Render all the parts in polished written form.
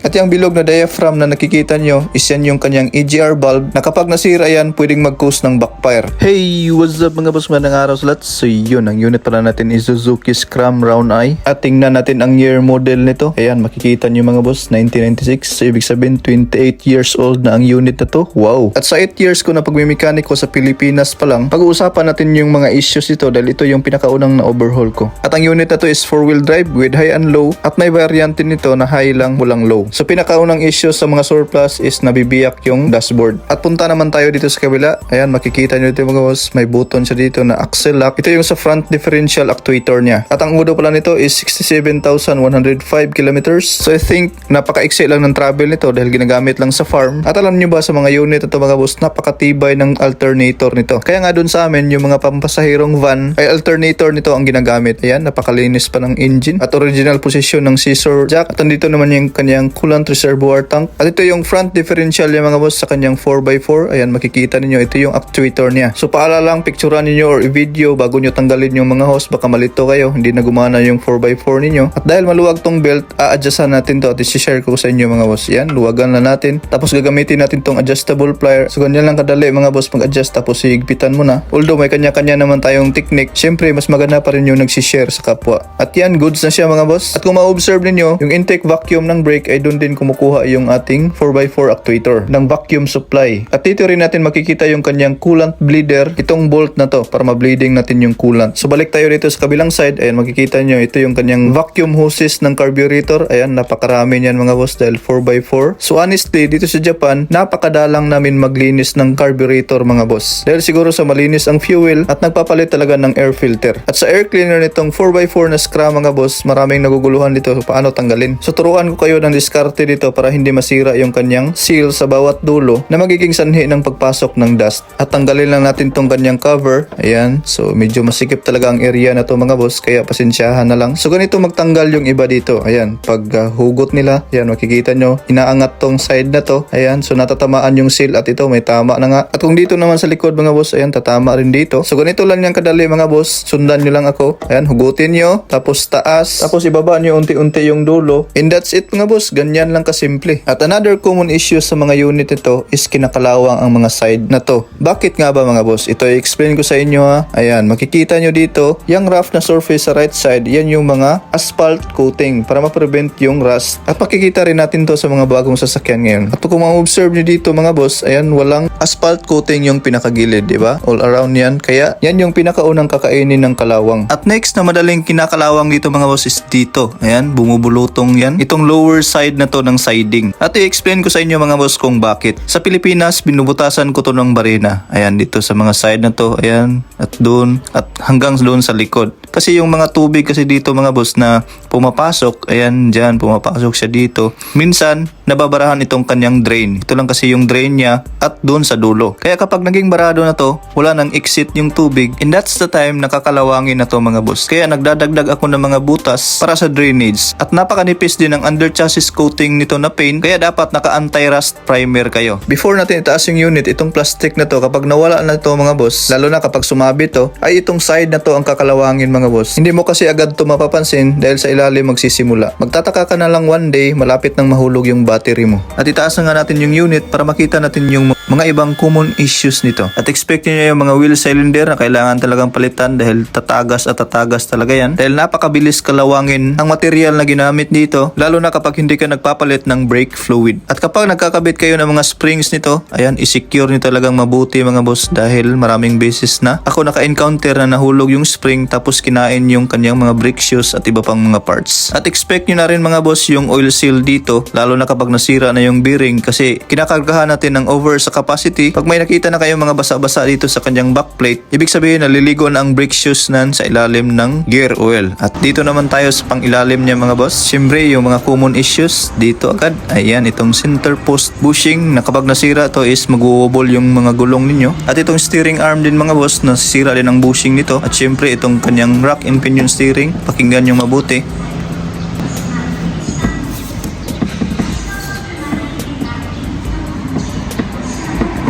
At yung bilog na diaphragm na nakikita nyo is yan yung kanyang EGR valve na kapag nasira yan, pwedeng mag-cause ng backfire. Hey, what's up mga boss, magandang araw sa lahat. So yun, ang unit pala natin is Suzuki Scram Round Eye. At tingnan natin ang year model nito. Ayan, makikita nyo mga boss, 1996. So ibig sabihin, 28 years old na ang unit na to. Wow! At sa 8 years ko na pagmimekaniko sa Pilipinas pa lang, pag-uusapan natin yung mga issues ito dahil ito yung pinakaunang na overhaul ko. At ang unit na to is 4-wheel drive with high and low at may variante nito na high lang, walang low. So pinakaunang issue sa mga surplus is nabibiyak yung dashboard. At punta naman tayo dito sa kabila. Ayan, makikita nyo dito mga boss, may button siya dito na axle lock. Ito yung sa front differential actuator niya. At ang udo pala nito is 67,105 kilometers. So I think napaka-exe lang ng travel nito dahil ginagamit lang sa farm. At alam nyo ba sa mga unit ito mga boss, napakatibay ng alternator nito. Kaya nga dun sa amin, yung mga pampasahirong van ay alternator nito ang ginagamit. Ayan, napakalinis pa ng engine at original position ng scissor jack. At andito naman yung kanyang coolant reservoir tank. At ito yung front differential niya mga boss sa kanyang 4x4. Ayan, makikita ninyo, ito yung actuator niya. So paalala lang, picturean ninyo or i-video bago nyo tanggalin yung mga hose. Baka malito kayo, hindi na gumana yung 4x4 ninyo. At dahil maluwag tong belt, a-adjustan natin to at i-share ko sa inyo mga boss. Ayan, luwagan na natin. Tapos gagamitin natin tong adjustable plier. So ganyan lang kadali mga boss mag-adjust, tapos higpitan mo na. Although may kanya-kanya naman tayong technique, syempre mas maganda pa rin yung nagsishare sa kapwa. At yan, goods na siya mga boss. At kung ma-observe ninyo, yung intake vacuum ng brake ay doon din kumukuha yung ating 4x4 actuator ng vacuum supply. At dito rin natin makikita yung kanyang coolant bleeder, itong bolt na to para ma-bleeding natin yung coolant. So balik tayo dito sa kabilang side. Ayan, makikita nyo, ito yung kanyang vacuum hoses ng carburetor. Ayan, napakarami niyan mga boss dahil 4x4. So honestly, dito sa Japan, napakadalang namin maglinis ng carburetor mga boss. Dahil siguro sa malinis ang fuel at nagpapalit talaga ng air filter. At sa air cleaner nitong 4x4 na Scram mga boss, maraming naguguluhan dito paano tanggalin. So turuan ko kayo ng diskarte dito para hindi masira yung kanyang seal sa bawat dulo na magiging sanhi ng pagpasok ng dust. At tanggalin lang natin tong kanyang cover. Ayan, so medyo masikip talaga ang area na to mga boss, kaya pasensyahan na lang. So ganito magtanggal yung iba dito. Ayan, pag hugot nila, ayan, makikita nyo, inaangat tong side na to. Ayan, so natatamaan yung seal at ito may tama na nga. At kung dito naman sa likod mga boss, ayan, tatama rin dito. So ganito lang yung kadali mga boss. Sundan nyo lang ako. Ayan, hugutin nyo, tapos taas, tapos ibaba nyo unti-unti yung dulo. And that's it mga boss. Ganyan lang kasimple. At another common issue sa mga unit ito is kinakalawang ang mga side na to. Bakit nga ba mga boss? Ito i-explain ko sa inyo ha. Ayan, makikita nyo dito, yung rough na surface sa right side, yan yung mga asphalt coating para ma-prevent yung rust. At makikita rin natin to sa mga bagong sasakyan ngayon. At kung ma-observe nyo dito mga boss, ayan, walang asphalt coating yung pinakagilid, di ba? All around yan. Kaya yan yung pinakaunang kakainin ng kalawang. At next na madaling kinakalawang dito mga boss is dito. Ayan, bumubulutong yan. Itong lower side na to ng siding. At i-explain ko sa inyo mga boss kung bakit. Sa Pilipinas, binubutasan ko to ng barena. Ayan, dito sa mga side na to. Ayan, at doon. At hanggang doon sa likod. Kasi yung mga tubig kasi dito mga boss na pumapasok, ayan, dyan, pumapasok siya dito. Minsan, nababarahan itong kanyang drain. Ito lang kasi yung drain niya at doon sa dulo. Kaya kapag naging barado na to, wala nang exit yung tubig. And that's the time nakakalawangin na to mga boss. Kaya nagdadagdag ako ng mga butas para sa drainage. At napakanipis din ang under chassis coating nito na paint. Kaya dapat naka anti-rust primer kayo. Before natin itaas yung unit, itong plastic na to, kapag nawala na to mga boss, lalo na kapag sumabit to, ay itong side na to ang kakalawangin mga boss. Hindi mo kasi agad to mapapansin dahil sa ilalim magsisimula. Magtataka ka na lang one day, malapit nang mahulog yung battery mo. At itaas na nga natin yung unit para makita natin yung mga ibang common issues nito. At expect nyo yung mga wheel cylinder na kailangan talagang palitan dahil tatagas at tatagas talaga yan. Dahil napakabilis kalawangin ang material na ginamit dito, lalo na kapag hindi ka nagpapalit ng brake fluid. At kapag nagkakabit kayo ng mga springs nito, ayan, isecure nyo talagang mabuti mga boss dahil maraming beses na ako naka-encounter na nahulog yung spring tapos kinain yung kanyang mga brake shoes at iba pang mga parts. At expect nyo na rin mga boss yung oil seal dito, lalo na kapag nasira na yung bearing kasi kinakargahan natin ng over sa capacity. Pag may nakita na kayong mga basa-basa dito sa kanyang backplate, ibig sabihin naliligo na ang brake shoes nan sa ilalim ng gear oil. At dito naman tayo sa pang ilalim niya mga boss. Siyempre yung mga common issues dito agad. Ayan, itong center post bushing na kapag nasira to is mag-wobble yung mga gulong ninyo. At itong steering arm din mga boss, nasisira din ang bushing nito. At siyempre itong kanyang rack and pinion steering, pakinggan yung mabuti.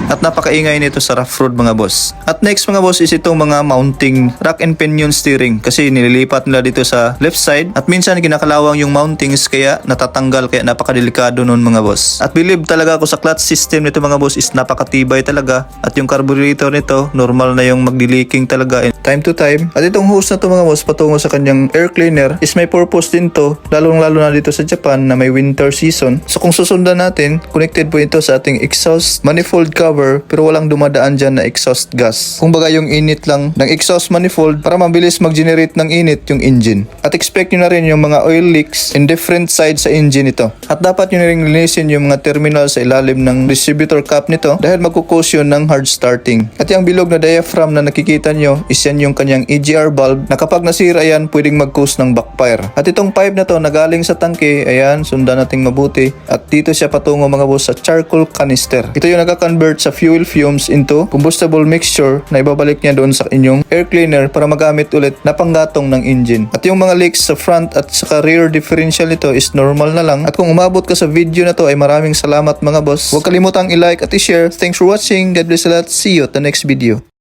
at napakaingay nito sa rough road mga boss. At next mga boss is itong mga mounting rack and pinion steering kasi nililipat nila dito sa left side at minsan ginakalawang yung mountings kaya natatanggal kaya napakadelikado nun mga boss. At believe talaga ako sa clutch system nito mga boss is napakatibay talaga at yung carburetor nito normal na yung magdi-leaking talaga time to time. At itong hose na to mga boss patungo sa kanyang air cleaner is may purpose din to lalong lalo na dito sa Japan na may winter season. So kung susundan natin, connected po ito sa ating exhaust manifold cover pero walang dumadaan dyan na exhaust gas. Kung baga yung init lang ng exhaust manifold para mabilis mag-generate ng init yung engine. At expect nyo na rin yung mga oil leaks in different sides sa engine ito. At dapat nyo na rin linisin yung mga terminal sa ilalim ng distributor cap nito dahil magkukos yun ng hard starting. At yung bilog na diaphragm na nakikita nyo is yan yung kanyang EGR valve na kapag nasira yan pwedeng mag-cause ng backfire. At itong pipe na to na galing sa tangke, ayan, sundan nating mabuti. At dito siya patungo mga boss sa charcoal canister. Ito yung nagka-convert sa fuel fumes into combustible mixture na ibabalik niya doon sa inyong air cleaner para magamit ulit na panggatong ng engine. At yung mga leaks sa front at sa rear differential nito is normal na lang. At kung umabot ka sa video na to ay maraming salamat mga boss. Huwag kalimutang i-like at i-share. Thanks for watching. God bless a lot. See you at the next video.